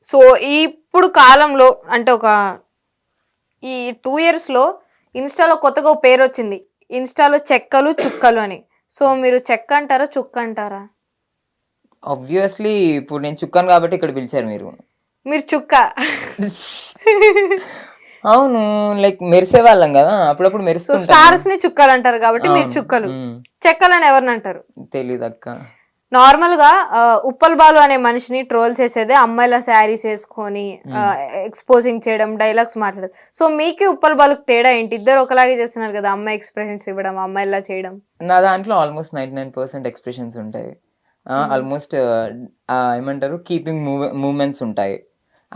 So ఇప్పుడు కాలంలో అంటే ఈ 2 ఇయర్స్లో ఇన్స్టాలో కొత్తగా ఒక పేరు వచ్చింది, ఇన్స్టాలో చెక్కలు చుక్కలు అని. సో మీరు చెక్క అంటారా చుక్క అంటారా? ఆబ్వియస్లీ ఇప్పుడు నేను చుక్కాను కాబట్టి ఇక్కడ పిలిచారు మీరు. మీరు చుక్క. అవును, లైక్ మెరిసే వాళ్ళం కదా, అప్పుడప్పుడు సో మెరుస్తుంటాం. స్టార్స్ ని చుక్కలు అంటారు కాబట్టి మీరు చుక్కలు. చెక్కలు అని ఎవరిని అంటారు? తెలీదు అక్క. నార్మల్ గా ఉప్పల్ బాలు అనే మనిషిని ట్రోల్ చేసేదే అమ్మాయిల శారీస్ వేసుకొని ఎక్స్పోజింగ్ చేయడం, డైలాగ్స్ మాట్లాడడం. సో మీకు ఉప్పల్ బాలుకి తేడా ఏంటి? ఇద్దరు ఒకలాగే చేస్తున్నారు కదా, అమ్మాయి ఎక్స్ప్రెషన్స్ ఇవ్వడం, అమ్మాయిలా చేయడం. నా దాంట్లో ఆల్మోస్ట్ 99% ఎక్స్ప్రెషన్స్ ఉంటాయి. ఆల్మోస్ట్ ఏమంటారు, కీపింగ్ మూమెంట్స్ ఉంటాయి.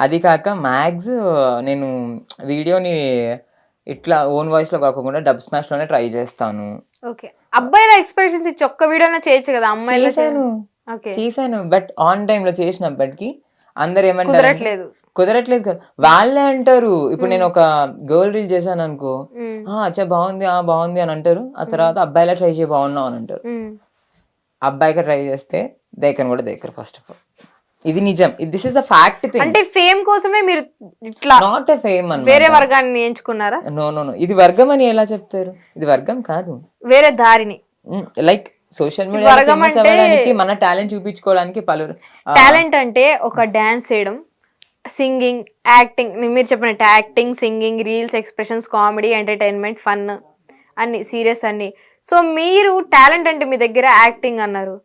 అది కాక మ్యాక్స్ నేను వీడియోని ఇట్లా ఓన్ వాయిస్లో కాకుండా డబ్ స్మాష్లోనే ట్రై చేస్తాను. ఓకే, అబ్బాయిల ఎక్స్ప్రెషన్స్ ఇచ్చి ఒక్క వీడియోనే చేయొచ్చు కదా, అమ్మాయిల చేశాను. బట్ ఆన్ టైంలో చేసినప్పటికీ అందరు ఏమంటారు, కుదరట్లేదు కదా వాళ్ళే అంటారు. ఇప్పుడు నేను ఒక గర్ల్ రీల్ చేశాను అనుకో, అచ్చా బాగుంది బాగుంది అని అంటారు. ఆ తర్వాత అబ్బాయిలా ట్రై చేయ బాగున్నావు అని అంటారు. అబ్బాయిగా ట్రై చేస్తే దేకను కూడా దేకరు. ఫస్ట్ ఆఫ్ ఆల్ ఇది నిజం, this is the fact thing. అంటే ఫేమ్ కోసమే మీరు ఇట్లా నాట్ ఎ ఫేమ్ అని వేరే వర్గాన్ని ఎంచుకున్నారా? నో నో నో, ఇది వర్గం అని ఎలా చెప్తారు? ఇది వర్గం కాదు, వేరే దారిని. లైక్ సోషల్ మీడియా ఫేమస్ అవ్వడానికి, మన టాలెంట్ చూపించుకోవడానికి పలు. టాలెంట్ అంటే ఒక డాన్స్ చేయడం, సింగింగ్, యాక్టింగ్, మీరు చెప్పినట్టు acting, singing, reels, expressions, comedy, entertainment, fun అన్ని, సీరియస్ అన్ని. సో మీరు టాలెంట్ అంటే మీ దగ్గర యాక్టింగ్ అన్నారు,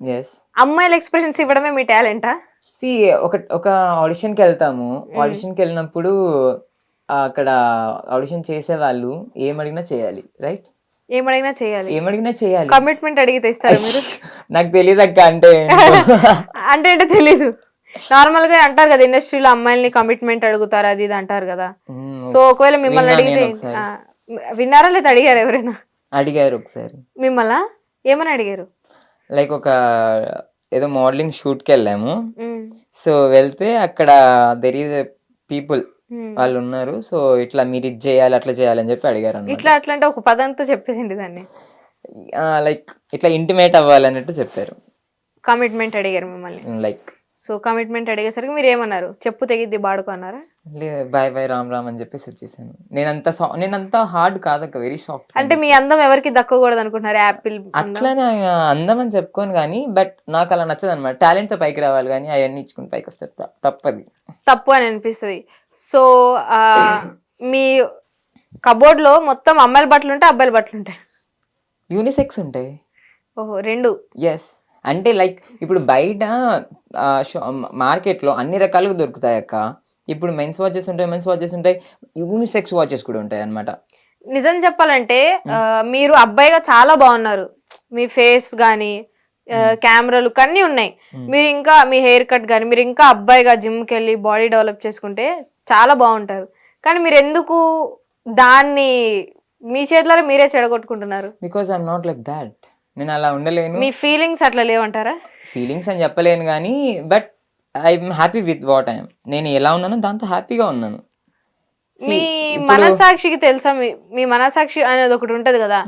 అమ్మాయిల ఎక్స్ప్రెషన్స్ ఇవ్వడమే మీ టాలెంటా? సి ఒక ఆడిషన్కి వెళ్తాము, ఆడిషన్కి వెళ్ళినప్పుడు అక్కడ ఆడిషన్ చేసే వాళ్ళు ఏమడిగినా చేయాలి, రైట్? ఏమడిగినా చేయాలి. కమిట్మెంట్ అడిగితే ఇస్తారా మీరు? నాకు తెలియదు అక్క. అంటే అంటే తెలీదు. నార్మల్ గా అంటారు కదా ఇండస్ట్రీలో అమ్మాయిల్ని కమిట్మెంట్ అడుగుతారు, అది ఇది అంటారు కదా. సో ఒకవేళ మిమ్మల్ని అడిగితే విన్నారా లేదా అడిగారు ఎవరైనా? అడిగారు ఒకసారి. మిమ్మల్ని ఏమని అడిగారు? లైక్ ఒక ఏదో మోడలింగ్ షూట్కి వెళ్ళాము. సో వెళ్తే అక్కడ దెర్ ఈజ్ పీపుల్, వాళ్ళు ఉన్నారు. సో ఇట్లా మీరు ఇది చేయాలి అట్లా చేయాలి అని చెప్పి అడిగారు. ఇట్లా అట్లా అంటే ఒక పదంతో చెప్పేసింది దాన్ని. లైక్ ఇట్లా ఇంటిమేట్ అవ్వాలన్నట్టు చెప్పారు. కమిట్మెంట్ అడిగారు మిమ్మల్ని. లైక్ సో కమిట్మెంట్ అడిగేసరికి మీరు ఏమన్నారు? చెప్పు తెగిద్ది బాడుకో అన్నారా? లేదు, బాయ్ బాయ్ రామ్ రామ్ అని చెప్పేసి వచ్చేసాను. నేనంత హార్డ్ కాదక్క, వెరీ సాఫ్ట్. అంటే మీ అందం ఎవరికి దక్కకూడదు అనుకుంటున్నారు? యాపిల్ అట్లానే అందం అని చెప్పుకోను కానీ, బట్ నాకు అలా నచ్చదు అనమాట. టాలెంట్ తో పైకి రావాలి కానీ అవన్నీ ఇచ్చుకుని పైకి వస్తారు, తప్పది, తప్పు అని అనిపిస్తుంది. సో మీ కబోర్డ్ లో మొత్తం అమ్మాయిల బట్టలు ఉంటాయి, అబ్బాయిల బట్టలు ఉంటాయి? యూనిసెక్స్ ఉంటాయి. ఓహో, రెండు. ఎస్, అంటే లైక్ ఇప్పుడు బయట మార్కెట్లో అన్ని రకాలుగా దొరుకుతాయి అక్క. ఇప్పుడు మెన్స్ వాచెస్ ఉంటాయి, మెన్స్ వాచెస్ ఉంటాయి, యూనిసెక్స్ వాచెస్ కూడా ఉంటాయి అన్నమాట. నిజం చెప్పాలంటే మీరు అబ్బాయిగా చాలా బాగున్నారు. మీ ఫేస్ కానీ కెమెరాలు అన్నీ ఉన్నాయి. మీరు ఇంకా మీ హెయిర్ కట్ కానీ, మీరు ఇంకా అబ్బాయిగా జిమ్కి వెళ్ళి బాడీ డెవలప్ చేసుకుంటే చాలా బాగుంటారు. కానీ మీరు ఎందుకు దాన్ని మీ చేతులలో మీరే చెడగొట్టుకుంటున్నారు? Because I'm not like that. నేను అలా ఉండలేను. మీ ఫీలింగ్స్ అట్లా లేవంటారా? ఫీలింగ్స్ అని చెప్పలేను కానీ, but I'm happy with what I'm. నేను ఎలా ఉన్నానో దాంతో హ్యాపీగా ఉన్నాను. మీ మనసాక్షికి తెలుసా? మీ మనసాక్షి అనేది ఒకటి ఉంటది కదా.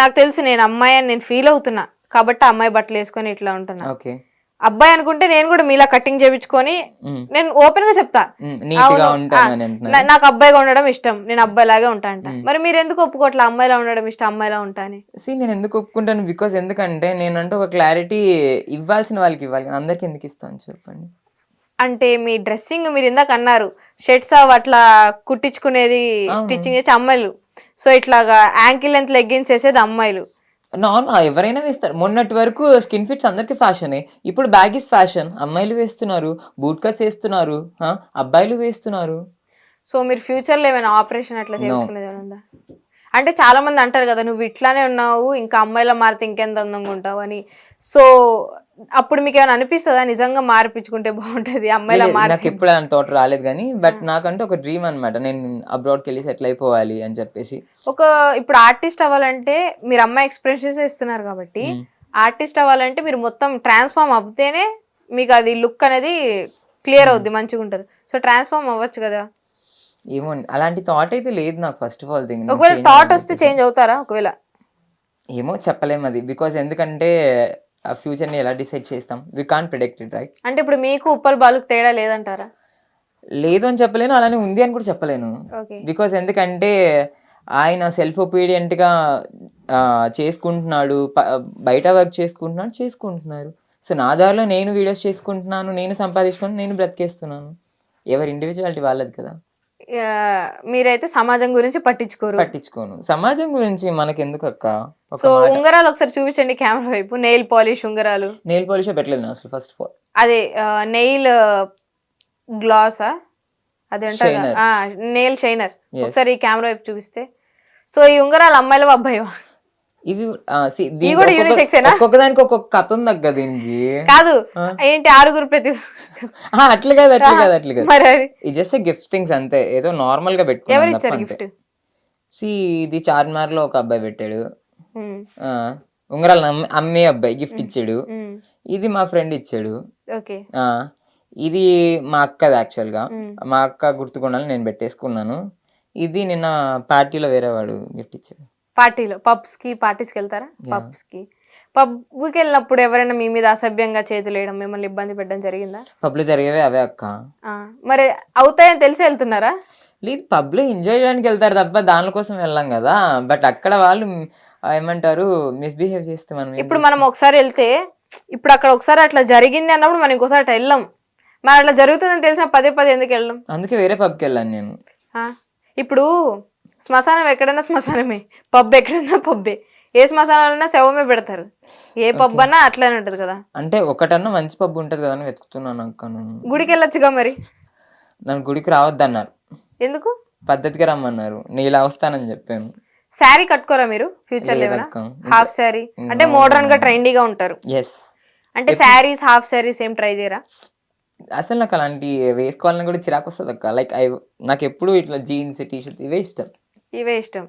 నాకు తెలుసు నేను అమ్మాయి అని నేను ఫీల్ అవుతున్నా కాబట్టి అమ్మాయి బట్టలు వేసుకొని ఇట్లా ఉంటున్నా. ఓకే, అబ్బాయి అనుకుంటే నేను కూడా మీలా కటింగ్ చేయించుకొని నేను ఓపెన్ గా చెప్తా, నాకు అబ్బాయిగా ఉండడం ఇష్టం, నేను అబ్బాయి లాగే ఉంటా అంట. మరి మీరు ఎందుకు ఒప్పుకోవట్లే అమ్మాయిలా ఉండడం ఇష్టం, అమ్మాయిలా ఉంటా అని? నేను ఎందుకు ఒప్పుకుంటాను? బికాస్ ఎందుకంటే నేనంటే ఒక క్లారిటీ ఇవ్వాల్సిన వాళ్ళకి ఇవ్వాలి, అందరికి ఎందుకు ఇస్తాను చెప్పండి. అంటే మీ డ్రెస్సింగ్ మీరు ఇందాక అన్నారు, షర్ట్స్ అట్లా కుట్టించుకునేది, స్టిచ్చింగ్ చేసి అమ్మాయిలు. సో ఇట్లాగా యాంకిల్ లెంత్ లెగ్గిన్స్ వేసేది అమ్మాయిలు. నార్మల్ ఎవరైనా వేస్తారు. మొన్నటి వరకు స్కిన్ ఫిట్స్ అందరికి ఫ్యాషనే, ఇప్పుడు బ్యాగీస్ ఫ్యాషన్. అమ్మాయిలు వేస్తున్నారు, బూట్ కట్స్ వేస్తున్నారు, అబ్బాయిలు వేస్తున్నారు. సో మీరు ఫ్యూచర్ లో ఏమైనా ఆపరేషన్ అట్లా చేసుకునేది ఉందా? అంటే చాలా మంది అంటారు కదా నువ్వు ఇట్లానే ఉన్నావు, ఇంకా అమ్మాయిలా మారితే ఇంకెంత అందంగా ఉంటావు అని. సో అప్పుడు మీకు ఏమైనా అనిపిస్తుందా నిజంగా మార్పించుకుంటే బాగుంటది అమ్మాయిలా మారి? నాకు ఎప్పుడు అలాంటి థాట్ రాలేదు కానీ, బట్ నాకంటే ఒక డ్రీమ్ అనమాట, నేను అబ్రాడ్కి వెళ్ళి సెటిల్ అయిపోవాలి అని చెప్పేసి. ఇప్పుడు ఆర్టిస్ట్ అవ్వాలంటే మీరు అమ్మాయి ఎక్స్ప్రెషన్స్ ఇస్తున్నారు కాబట్టి, ఆర్టిస్ట్ అవ్వాలంటే మీరు మొత్తం ట్రాన్స్ఫార్మ్ అవుతేనే మీకు అది లుక్ అనేది క్లియర్ అవుద్ది, మంచిగా ఉంటారు. సో ట్రాన్స్ఫార్మ్ అవ్వచ్చు కదా. ఏమో అలాంటి థాట్ అయితే లేదు నాకు. ఫస్ట్ ఆఫ్ ఆల్ థింగ్, ఒకవేళ థాట్ వస్తే చేంజ్ అవుతారా? ఒకవేళ ఏమో చెప్పలేము అది, బికాస్ ఎందుకంటే ఫ్యూచర్ ని ఎలా డిసైడ్ చేస్తాం, we can't predict it, right? అంటే ఇప్పుడు మీకు ఉప్పల్ బాలుకి తేడా లేదంటారా? లేదు అని చెప్పలేను, అలానే ఉంది అని కూడా చెప్పలేను. ఓకే. బికాస్ ఎందుకంటే ఆయన సెల్ఫ్ ఒపీడియంట్ గా చేసుకుంటున్నాడు, బయట వర్క్ చేసుకుంటున్నారు. సో నా దారిలో నేను వీడియోస్ చేసుకుంటున్నాను, నేను సంపాదించుకుని నేను బ్రతికేస్తున్నాను. ఎవరి ఇండివిజువాలిటీ వాళ్ళది కదా. మీరైతే సమాజం గురించి పట్టించుకోను. సమాజం గురించి మనకెందుకు అక్క. సో ఉంగరాలు ఒకసారి చూపించండి కెమెరా వైపు. నెయిల్ పాలిష్ ఉంగరాలు. నెయిల్ పాలిష్ పెట్టలేదు నేను అసలు. ఫస్ట్ ఆఫ్ ఆల్ అదే నెయిల్ గ్లాసా అది అంటారు, నెయిల్ షైనర్. ఒకసారి ఈ కెమెరా వైపు చూపిస్తే. సో ఈ ఉంగరాలు అమ్మాయిలు అబ్బాయివా? ఇవి ఒక్కొక్క దానికి ఒక్కొక్క కథ ఉంది అక్క దీనికి. కాదు ఏంటి 6 ప్రతి అట్లా కాదు ఇది జస్ట్ గిఫ్ట్ థింగ్స్ అంతే, ఏదో నార్మల్ గా పెట్టుకున్నాను. ఇది చార్మినార్ లో ఒక అబ్బాయి పెట్టాడు, ఉంగరాలు అమ్మే అబ్బాయి గిఫ్ట్ ఇచ్చాడు. ఇది మా ఫ్రెండ్ ఇచ్చాడు. ఇది మా అక్కది యాక్చువల్ గా, మా అక్క గుర్తుకుండాలని నేను పెట్టేసుకున్నాను. ఇది నిన్న పార్టీలో వేరే వాడు గిఫ్ట్ ఇచ్చాడు. పార్టీలో పార్టీస్కి వెళ్తారా? పబ్కి వెళ్ళినప్పుడు ఎవరైనా మీ మీద అసభ్యంగా చేతులు వేయడం, మిమ్మల్ని ఇబ్బంది పెట్టడం జరిగిందా? పబ్ లో జరిగేవే అవే అక్క. మరి అవుతాయని తెలిసి వెళ్తున్నారా? లేదు, పబ్ లో ఎంజాయ్ చేయడానికి వెళ్తారు తప్ప దానికోసం వెళ్ళాం కదా. బట్ అక్కడ వాళ్ళు ఏమంటారు, మిస్బిహేవ్ చేస్తే ఇప్పుడు మనం ఒకసారి వెళ్తే, ఇప్పుడు అక్కడ ఒకసారి అట్లా జరిగింది అన్నప్పుడు మనం ఇంకోసారి అట్లా వెళ్ళాం. మరి అట్లా జరుగుతుందని తెలిసిన పదే ఎందుకు వెళ్ళాం? అందుకే వేరే పబ్కి వెళ్ళాను నేను. ఇప్పుడు శ్మశానం ఎక్కడైనా శ్మశానమే, పబ్ ఎక్కడైనా పబ్బే. ఏ శ్మశానాలైనా శవమే పెడతారు. ఏ పబ్ అన్నా అట్లానే ఉంటది కదా. అంటే ఒకటన్నా మంచి పబ్ ఉంటది కదా అని వెతుకుతున్నాను అక్క. గుడికి వెళ్ళొచ్చుగా మరి. నన్ను గుడికి రావద్దన్నారు. ఎందుకు? పద్ధతిగా రమ్మన్నారు. నేను ఇలా వస్తానని చెప్పాను. శారీ కట్టుకోరా మీరు ఫ్యూచర్ లో? హాఫ్ శారీ అంటే మోడర్న్ గా ట్రెండీగా ఉంటారు. అంటే శారీస్ హాఫ్ శారీస్ ఏం ట్రై చేయరా? అసలు నాకు అలాంటి వేసుకోవాలని కూడా చిరాకు వస్తుంది అక్క. లైక్ నాకు ఎప్పుడు ఇట్లా జీన్స్ టీషర్ట్స్ ఇవే ఇష్టం.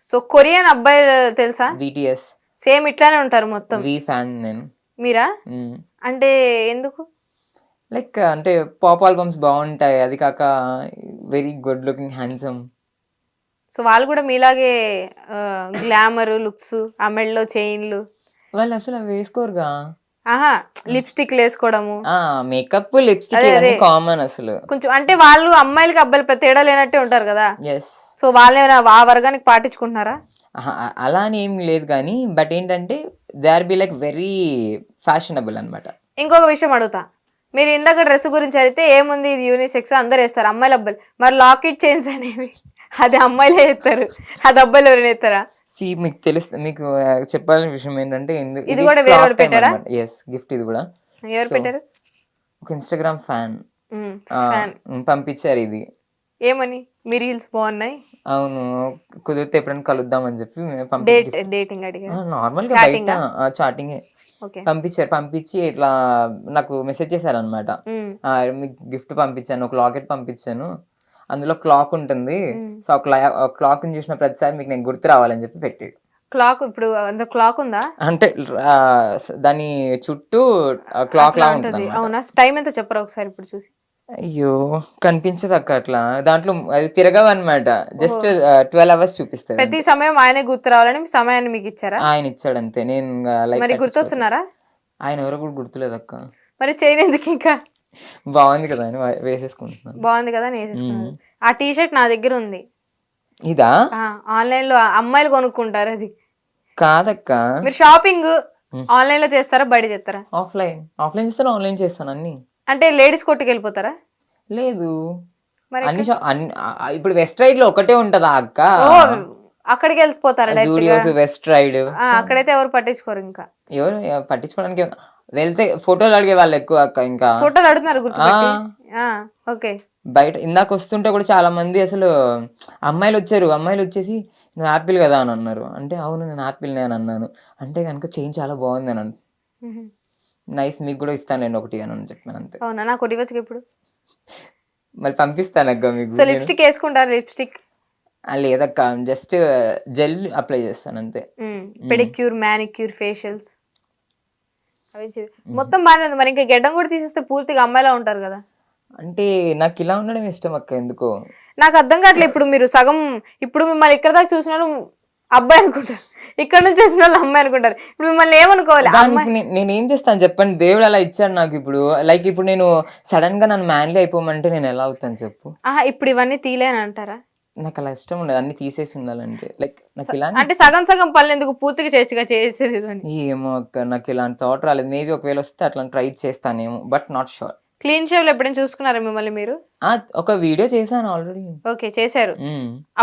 సో కొరియన్ అబ్బాయి తెలుసా? BTS సేమ్ ఇట్లానే ఉంటారు మొత్తం. ఫ్యాన్ నేను. మీరా? అంటే ఎందుకు? లైక్ అంటే పాప్ ఆల్బమ్స్ బాగుంటాయి, అది కాక very good looking, handsome. So వాళ్ళు కూడా మీలాగే గ్లామర్ లుక్స్, ఆ మెడలో చైన్లు. వాళ్ళు అసలు అవి వేసుకోరుగా. లిప్స్టిక్ వేసుకోవడము, మేకప్, లిప్స్టిక్ కామన్ అసలు. కొంచెం అంటే వాళ్ళు అమ్మాయిలకి అబ్బాయిలు తేడా లేనట్టే ఉంటారు కదా. సో వాళ్ళు ఆ వర్గానికి పాటించుకుంటున్నారా? అలా అని ఏం లేదు కానీ, బట్ ఏంటంటే they are be like very fashionable అన్నమాట. ఇంకొక విషయం అడుగుతా, మీరు ఇందాక డ్రెస్ గురించి అయితే ఏముంది, ఇది యూనిసెక్స్, అందరు వేస్తారు, అమ్మాయిలు అబ్బాయిలు. మరి లాకెట్ చైన్స్ అనేవి అది అమ్మాయిలే వేస్తారు, అది అబ్బాయిలు ఎవరైనా వేస్తారా? మీకు తెలుసు, మీకు చెప్పాల్సిన విషయం ఏంటంటే ఇది కూడా వేరే పెట్టారా? గిఫ్ట్ ఇది కూడా ఎవరు పెట్టారు? ఒక ఇన్స్టాగ్రామ్ ఫ్యాన్ పంపించారు. ఇది ఏమని? మీ రీల్స్ బాగున్నాయి. అవును, కుదిరితే ఎప్పుడైనా కలుద్దాం అని చెప్పి డేటింగ్ అడిగా, నార్మల్ గా చాటింగ్ పంపించారు. పంపించి ఇట్లా నాకు మెసేజ్ చేశారు అనమాట. మీకు గిఫ్ట్ పంపించాను, ఒక లాకెట్ పంపించాను, అందులో క్లాక్ ఉంటుంది. సో ఆ క్లాక్ చూసిన ప్రతిసారి మీకు నేను గుర్తు రావాలని చెప్పి పెట్టాడు. క్లాక్ ఇప్పుడు అంత క్లాక్ ఉందా? అంటే దాని చుట్టూ క్లాక్ లా ఉంటుంది. అవునా? టైం ఎంత చెప్పరా ఒకసారి ఇప్పుడు చూసి? అయ్యో కనిపించదు అక్క అట్లా, దాంట్లో అది తిరగవు అనమాట. జస్ట్ 12 hours చూపిస్తుంది. ప్రతి సమయం ఆయనే గుర్తు రావాలని సమయాన్ని మీకు ఇచ్చారా? ఆయన ఇచ్చాడు అంతే. నేను మరి గుర్తొస్తున్నారా? ఆయన ఎవరో కూడా గుర్తులేదు అక్క. మరి చేయనందుకు ఇంకా బాగుంది కదా అని వేసేసుకుంటున్నాను. బాగుంది కదా అని వేసేసుకున్నాను. ఆ టీ షర్ట్ నా దగ్గర ఉంది. ఇదా? ఆన్లైన్ లో అమ్మాయిలు కొనుక్కుంటారు. అది కాదక్క. మీరు షాపింగ్ ఆన్లైన్ లో చేస్తారా, బయట చేస్తారా? ఆఫ్లైన్ చేస్తాను, ఆన్లైన్ చేస్తాను అన్ని. అంటే లేడీస్ కొట్టుకు వెళ్ళిపోతారా? లేదు, అన్ని ఇప్పుడు వెస్ట్ రైడ్ లో ఒకటే ఉంటదా అక్క? అక్కడికి వెళ్ళిపోతారా? వెస్ట్ రైడ్ అక్కడైతే ఎవరు పట్టించుకోరు. ఇంకా ఎవరు పట్టించుకోవడానికి వెళ్తే ఫోటోలు అడిగే వాళ్ళు ఎక్కువ అక్క. ఇంకా ఫోటోలు అడుగుతున్నారు గుర్తుపెట్టి. ఓకే. బయట ఇందాక వస్తుంటే కూడా చాలా మంది అసలు అమ్మాయిలు వచ్చేసి నువ్వు యాపిల్ కదా అని అన్నారు. అంటే అవును నేను యాపిల్నే అని అన్నాను. అంటే కనుక చైన్ చాలా బాగుంది అని నైస్, మీకు కూడా ఇస్తాను నేను ఒకటి అని చెప్పాను అంతే. అవునా? నాకు ఒకటి ఇవ్వచ్చు ఇప్పుడు. మళ్ళీ పంపిస్తాను అక్క మీకు. సో లిప్స్టిక్ వేసుకుంటారు? లిప్స్టిక్ లేదక్క, జస్ట్ జెల్ అప్లై చేస్తాను అంతే. పెడిక్యూర్, మ్యానిక్యూర్, ఫేషియల్స్ అవి మొత్తం బాగానే ఉంది. మరి ఇంకా గెడ్డం కూడా తీసేస్తే పూర్తిగా అమ్మాయిలా ఉంటారు కదా. అంటే నాకు ఇలా ఉండడం ఇష్టం అక్క, ఎందుకో నాకు అర్థం కావట్లేదు. ఇప్పుడు మీరు సగం, ఇప్పుడు మిమ్మల్ని ఇక్కడ దాకా చూసినారు అబ్బాయి అనుకుంటారు, ఇక్కడ నుంచి వచ్చిన వాళ్ళు అమ్మాయి అనుకుంటారు. ఇప్పుడు మిమ్మల్ని ఏమనుకోవాలి? నేనేం చేస్తాను చెప్పండి, దేవుడు అలా ఇచ్చాడు నాకు. ఇప్పుడు లైక్ ఇప్పుడు నేను సడన్ గా నన్ను మ్యాన్లీ అయిపోమంటే నేను ఎలా అవుతాను చెప్పు? ఇప్పుడు ఇవన్నీ తీలేని అంటారా? నాకు అలా ఇష్టం ఉండదు, అన్ని తీసేసి ఉండాలంటే. లైక్ నాకు ఇలా అంటే సగం సగం పనులు ఎందుకు పూర్తిగా చేసేది అని. ఏమో అక్క, నాకు ఇలాంటి థాట్ రాలేదు. మేబీ ఒకవేళ వస్తే అట్లా ట్రై చేస్తానేమో, but not sure. Clean shave లో ఎప్పుడైనా చూసుకున్నారా మిమ్మల్ని మీరు? ఒక వీడియో చేశాను ఆల్రెడీ. ఓకే, చేశారు.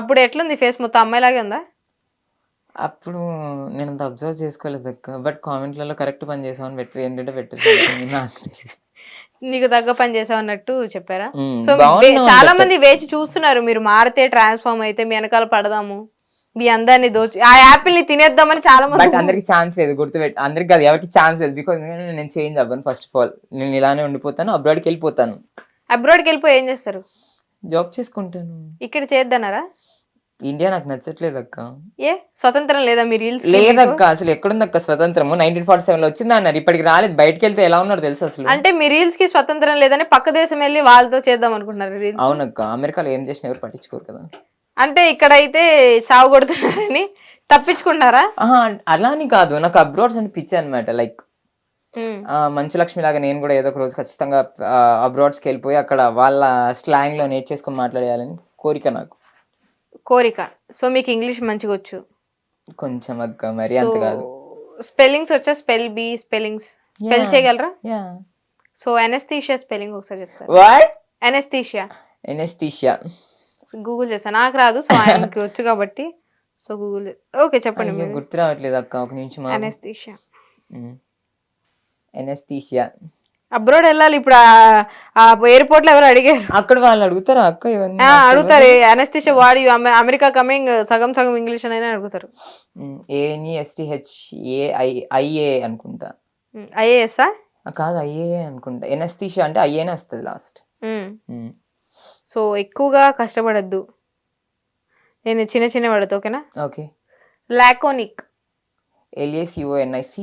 అప్పుడు ఎట్లుంది ఫేస్? మొత్తం అమ్మాయిలాగే ఉందా? అప్పుడు నేను అంత అబ్జర్వ్ చేసుకోలేదు అక్క, బట్ కామెంట్లలో కరెక్ట్ పని చేసామని ఏంటంటే పెట్టేసి నాకు నీకు తగ్గ పని చేసావు అన్నట్టు చెప్పారా? సో చాలా మంది వేచి చూస్తున్నారు, మీరు మారితే ట్రాన్స్ఫార్మ్ అయితే మీ వెనకాల పడదాము, మీ అందరినీ దోచి ఆ యాపిల్ ని తినేద్దామని చాలా మంది. బట్ అందరికి ఛాన్స్ లేదు, గుర్తుపెట్టి. అందరికి కాదు, ఎవరికి ఛాన్స్ లేదు. బికాస్ నేను చేంజ్ అవ్వను. ఫస్ట్ ఆఫ్ ఆల్ నేను ఇలానే ఉండిపోతాను, అబ్రాడ్కి వెళ్ళిపోతాను. అబ్రాడ్కి వెళ్ళిపోయి ఏం చేస్తారు? జాబ్ చేసుకుంటాను. ఇక్కడ చేద్దన్నారా? ఇండియా నాకు నచ్చట్లేదు అక్క. ఏ స్వతంత్రం లేదా? మీ రీల్స్ లేదక్క, అసలు ఎక్కడుంది అక్క స్వతంత్రము? 1947 లో వచ్చింది అన్నారు, ఇప్పటికి రాలేదు. బయటకు వెళ్తే ఎలా ఉన్నారు తెలుసు అసలు. అంటే మీ రీల్స్ కి స్వతంత్రం లేదని పక్క దేశం వెళ్ళి వాళ్ళతో చేద్దాం అనుకుంటున్నారు రీల్స్? అవునక్క, అమెరికాలో ఏం చేసినా ఎవరు పట్టించుకోరు కదా. అంటే ఇక్కడైతే చావు కొడుతున్నారని తప్పించుకుంటారా? అలా అని కాదు, నాకు అబ్రాడ్స్ అంటే పిచ్చి అనమాట. లైక్ మంచు లక్ష్మి లాగా నేను కూడా ఏదో ఒక రోజు ఖచ్చితంగా అబ్రాడ్స్కి వెళ్ళిపోయి అక్కడ వాళ్ళ స్లాంగ్ లో నేర్చేసుకొని మాట్లాడేయాలని కోరిక నాకు. కోరిక. సో మీకు ఇంగ్లీష్ మంచిగా వచ్చు? కొంచెం అక్క, మరి అంత కాదు. స్పెల్లింగ్స్ వచ్చా? స్పెల్లింగ్స్ స్పెల్ చేయగలరా? సో అనస్థీషియా స్పెల్లింగ్ ఒకసారి చెప్తారా? వాట్? అనస్థీషియా గూగుల్ చేస్తా, నాకు రాదు. సో ఆయనకి వచ్చు కాబట్టి సో గూగుల్. ఓకే చెప్పండి. గుర్తు రావట్లేదు అక్క, ఒక నిమిషం. అనస్థీషియా. అబ్రాడ్ వెళ్ళాలి ఇప్పుడు. ఎయిర్పోర్ట్ లో ఎవరు అడిగారు? అక్కడ వాళ్ళు అడుగుతారా అక్క ఇవన్నీ? అడుగుతారు. అనస్థీషియా వాడి అమెరికా కమింగ్ సగం సగం ఇంగ్లీష్ అని అడుగుతారు. ANESTHAIA అనుకుంటా. IAS కాదు, IAA అనుకుంటా. అనస్థీషియా అంటే IAనే వస్తుంది లాస్ట్. సో ఎక్కువగా కష్టపడద్దు, నేను చిన్న చిన్న పడతా. ఓకేనా? ఓకే. లాకోనిక్. LACONIC.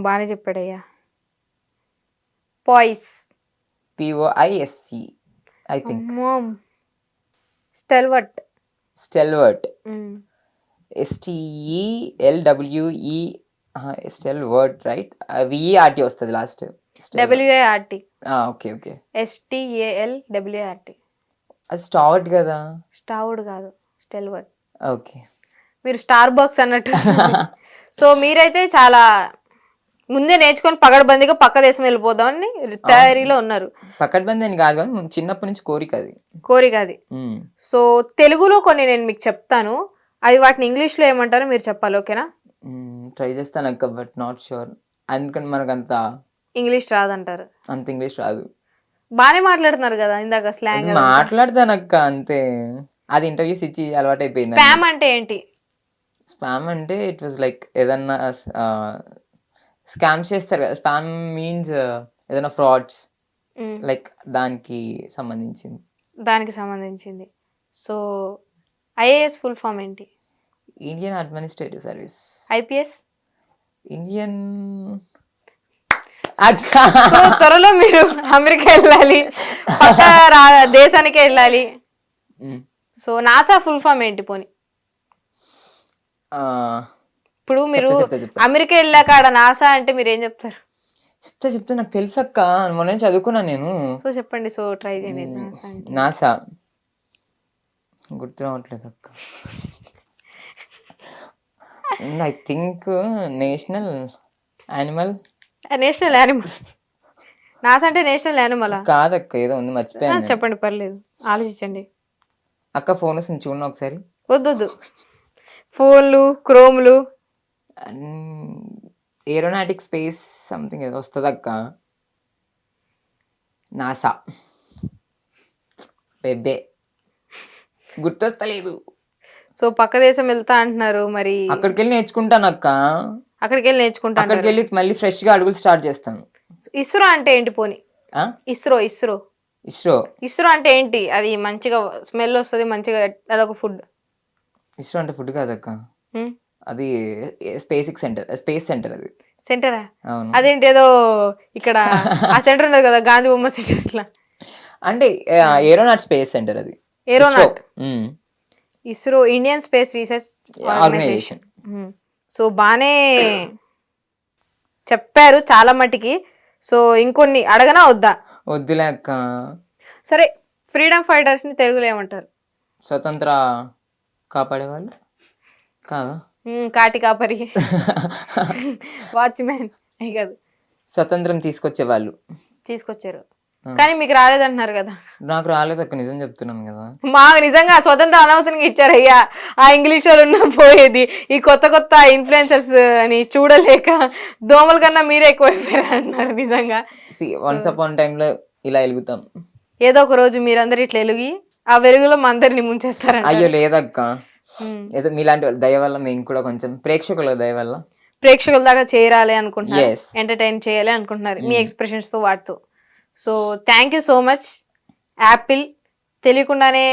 బాగానే చెప్పాడయ్యా. పాయిస్. POISC I think. స్టెల్వర్ట్. STELWRT. స్టెల్వర్ట్ right. VERT వస్తుంది last. WART. Okay okay. STALWART. అది స్టార్ట్ కదా? స్టార్డ్ కాదు, స్టెల్వర్ట్. ఓకే. మీరు స్టార్ బాక్స్ అన్నట్టు. సో మీరైతే చాలా ముందే నేర్చుకొని పగడబందిగా పక్క దేశం వెళ్ళిపోదామని తయారీలో ఉన్నారు. పకడ్బందీ అని కాదు కానీ చిన్నప్పటి నుంచి కోరిక అది. సో తెలుగులో కొన్ని నేను మీకు చెప్తాను, అవి వాటిని ఇంగ్లీష్ లో ఏమంటారో మీరు చెప్పాలి. ఓకేనా? ట్రై చేస్తాను అక్క, బట్ నాట్ షూర్. అందుకని మనకు అంత ఇంగ్లీష్ రాదంటారు. అంత ఇంగ్లీష్ రాదు. బానే మాట్లాడుతున్నారు కదా ఇందాక స్లాంగ్. మాట్లాడతాను అక్క అంతే, అది ఇంటర్వ్యూస్ ఇచ్చి అలవాటు అయిపోయింది. స్పామ్ అంటే ఏంటి? స్పామ్ అంటే ఇట్ వాజ్ లైక్ ఏదన్నా స్కామ్స్ చేస్తారు కదా. స్పామ్ మీన్స్ ఏదైనా ఫ్రాడ్స్, లైక్ దానికి సంబంధించింది. సో IAS ఫుల్ ఫామ్ ఏంటి? Indian administrative service. IPS? Indian. So త్వరలో మీరు అమెరికా వెళ్ళాలి, పక్క దేశానికి వెళ్ళాలి. సో నాసా ఫుల్ ఫామ్ ఏంటి పోనీ? ఇప్పుడు మీరు అమెరికా వెళ్ళాక ఆడ నాసా అంటే మీరు ఏం చెప్తారు? చెప్తా నాకు తెలుసు అక్క, మొన్న చదువుకున్నాను నేను. సో చెప్పండి. సో ట్రై చేయండి. నాసా గుర్తు రావట్లేదు అక్క. I think national animal. NASA అంటే నేషనల్ యానిమల్ కాదక్క, ఏదో ఉంది మర్చిపోయాను. చెప్పండి, పర్లేదు, ఆలోచించండి. అక్క ఫోన్ వస్తుంది చూడండి ఒకసారి. వద్దు, ఫోన్లు క్రోమ్లు. ఏరోనాటిక్ స్పేస్ సంథింగ్ ఏదో వస్తుంది అక్క. నాసా బెబ్బే గుర్తొస్తలేదు. సో పక్క దేశం వెళ్తా అంటున్నారు, మరి అక్కడికి వెళ్ళి నేర్చుకుంటాను అక్క. అక్కడికి వెళ్ళి మళ్ళీ ఫ్రెష్ గా అడుగులు స్టార్ట్ చేస్తాను. ఇస్రో అంటే ఏంటి పోనీ? ఇస్రో అంటే ఏంటి? అది మంచిగా స్మెల్ వస్తుంది, మంచిగా అదొక ఫుడ్. ఇస్రో అంటే ఫుడ్ కాదక్క, అది స్పేస్ సెంటర్. అది సెంటరా? అదేంటి ఏదో ఇక్కడ ఆ సెంటర్ ఉన్నది కదా, గాంధీ బొమ్మ సెంటర్. ఇట్లా అంటే ఏరోనాట్ స్పేస్ సెంటర్. అది aeronaut. ISRO Indian space research organisation. So బానే చెప్పారు చాలా మటుకి. సో ఇంకొన్ని అడగనా వద్దా? వద్దులే అక్క. సరే, ఫ్రీడమ్ ఫైటర్స్ ని తెలుగులో ఏమంటారు? స్వతంత్ర కాపాడే వాళ్ళు కాదా? కాటి కాపరి, వాచ్మెన్ కాదు, స్వతంత్రం తీసుకొచ్చే వాళ్ళు. తీసుకొచ్చారు కానీ మీకు రాలేదంటున్నారు కదా. నాకు రాలేదు అక్క, నిజం చెప్తున్నాను కదా. మాకు నిజంగా స్వతంత్రం అనవసరంగా ఇచ్చారయ్యా. ఆ ఇంగ్లీష్ వాళ్ళు ఉన్న పోయేది, ఈ కొత్త కొత్త ఇన్ఫ్లుయెన్సర్స్ అని చూడలేక దోమల కన్నా మీరే ఎక్కువైపోయారు అంటున్నారు నిజంగా. వన్స్ అపాన్ టైమ్ లో ఇలా వెలుగుతాం. ఏదో ఒక రోజు మీరందరూ ఇట్లా వెలుగి ఆ వెలుగులో మా అందరిని ముంచేస్తారంట. అయ్యో లేదక్క, ఏదో మీలాంటి దయ వల్ల మేము కూడా కొంచెం ప్రేక్షకుల దయ వల్ల ప్రేక్షకుల దాకా చేరాలి అనుకుంటున్నారు, ఎంటర్టైన్ చేయాలి అనుకుంటున్నారు మీ ఎక్స్ప్రెషన్స్ తో వాటితో. So thank you so much Apple. తెలియకుండానే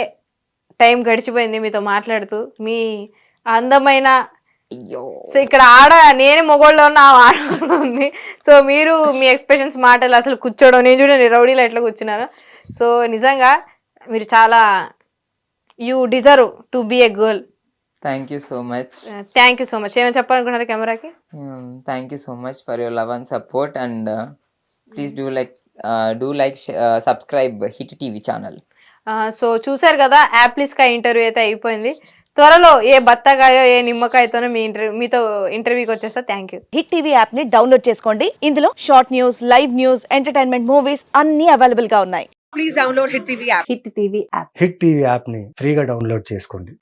టైం గడిచిపోయింది మీతో మాట్లాడుతూ. మీ అందమైన సో ఇక్కడ నేనే మొగోళ్ళలో ఉన్న ఆడలో ఉంది. సో మీరు మీ ఎక్స్ప్రెషన్స్ మాటలు అసలు కూర్చోవడం, నేను చూడండి రౌడీలో ఎట్లా కూర్చున్నారు. సో నిజంగా మీరు చాలా you deserve to be a girl. Thank you so much. Thank you so much. ఏమైనా చెప్పాలనుకున్నారు కెమెరాకి? Thank you so much for your love and support and please do like subscribe hit TV channel. So చూసారు కదా, యాప్లిస్కా interview అయితే అయిపోయింది. త్వరలో ఏ బత్తకాయో ఏ నిమ్మకాయతోనో మీతో ఇంటర్వ్యూకి వచ్చేస్తా. Thank you. Hit TV app ని డౌన్లోడ్ చేసుకోండి. ఇందులో short news, live news, entertainment movies అన్ని అవైలబుల్ గా ఉన్నాయి. Please download hit TV app. Hit TV app ని ఫ్రీగా డౌన్లోడ్ చేసుకోండి.